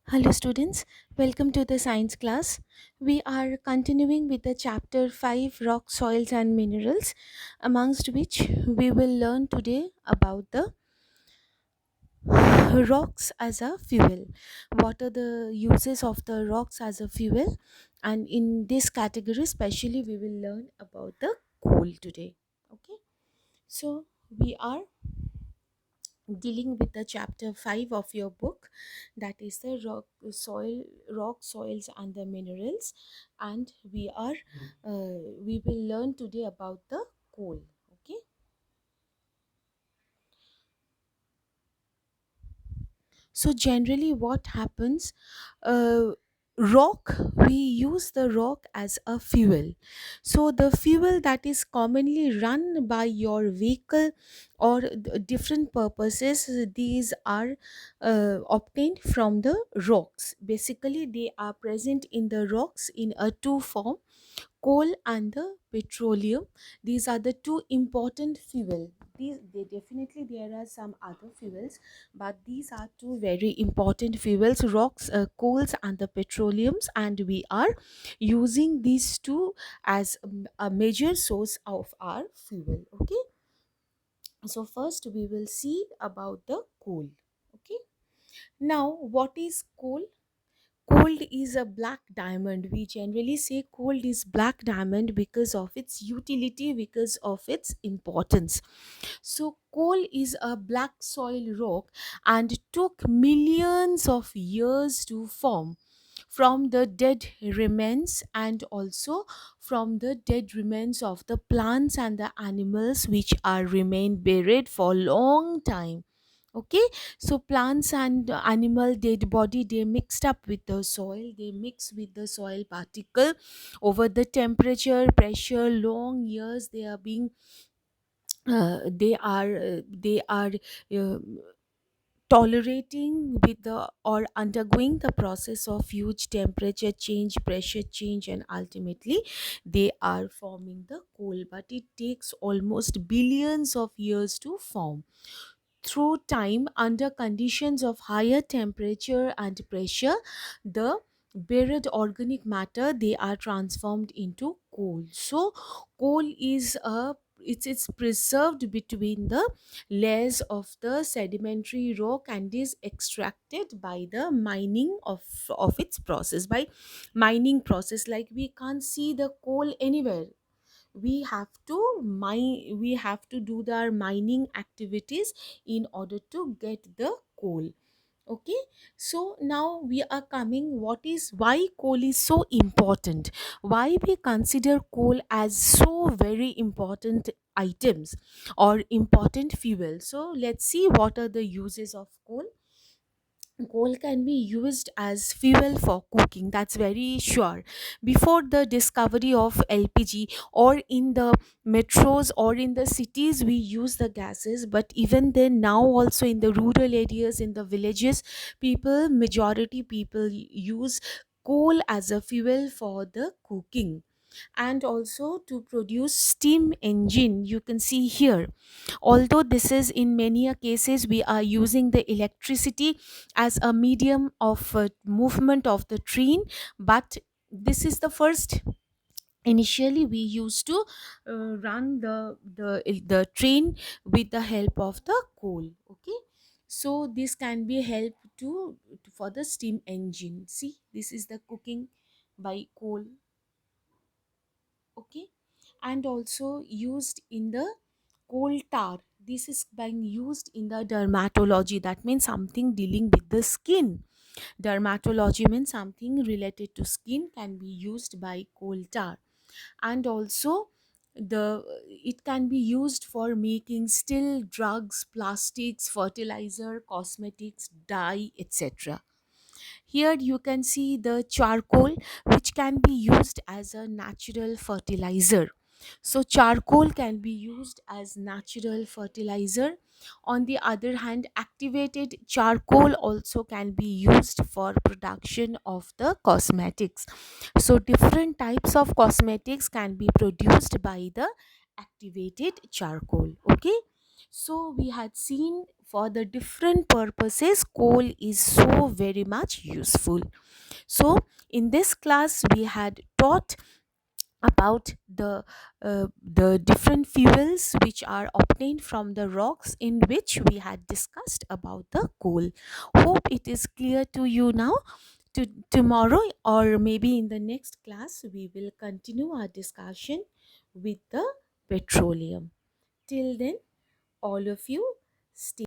Hello, students. Welcome to the science class. We are continuing with the chapter 5 Rock, Soils, and Minerals, amongst which we will learn today about the rocks as a fuel. What are the uses of the rocks as a fuel? And in this category, especially, we will learn about the coal today. Okay, so we are dealing with the chapter 5 of your book, that is the rock, soils, and the minerals. And we will learn today about the coal. Okay, so generally what happens, uh, rock we use the rock as a fuel. So the fuel that is commonly run by your vehicle or different purposes, these are obtained from the rocks. Basically they are present in the rocks in a two form: coal and the petroleum. These are the two important fuel. These they definitely there are some other fuels, but these are two very important fuels: rocks, coals, and the petroleums. And we are using these two as a major source of our fuel. Okay, so first we will see about the coal. Okay, now what is coal? Gold is a black diamond. We generally say gold is black diamond because of its utility, because of its importance. So coal is a black soil rock and took millions of years to form from the dead remains, and also from the dead remains of the plants and the animals which are remain buried for long time. Okay, so plants and animal dead body, they mixed up with the soil, they mix with the soil particle over the temperature, pressure, long years. They are being they are uh, tolerating with the or undergoing the process of huge temperature change, pressure change, and ultimately they are forming the coal. But it takes almost billions of years to form. Through time, under conditions of higher temperature and pressure, the buried organic matter, they are transformed into coal. So coal is a it's preserved between the layers of the sedimentary rock and is extracted by the mining of its process, by mining process. Like we can't see the coal anywhere, we have to do the mining activities in order to get the coal. Okay, so now we are coming what is why coal is so important, why we consider coal as so very important items or important fuel. So let's see what are the uses of coal. Coal can be used as fuel for cooking, that's very sure. Before the discovery of LPG, or in the metros or in the cities, we use the gases. But even then, now also in the rural areas, in the villages, majority people use coal as a fuel for the cooking. And also to produce steam engine, you can see here, although this is in many a cases we are using the electricity as a medium of movement of the train, but this is the first. Initially we used to run the train with the help of the coal. Okay, so this can be help for the steam engine. See, this is the cooking by coal. Okay, and also used in the coal tar. This is being used in the dermatology, that means something dealing with the skin. Dermatology means something related to skin can be used by coal tar. And also the it can be used for making still drugs, plastics, fertilizer, cosmetics, dye, etc. Here you can see the charcoal, which can be used as a natural fertilizer. So charcoal can be used as natural fertilizer. On the other hand, activated charcoal also can be used for production of the cosmetics. So different types of cosmetics can be produced by the activated charcoal. Okay, So we had seen for the different purposes coal is so very much useful. So in this class we had taught about the different fuels which are obtained from the rocks, in which we had discussed about the coal. Hope it is clear to you now. Tomorrow or maybe in the next class we will continue our discussion with the petroleum. Till then, all of you stay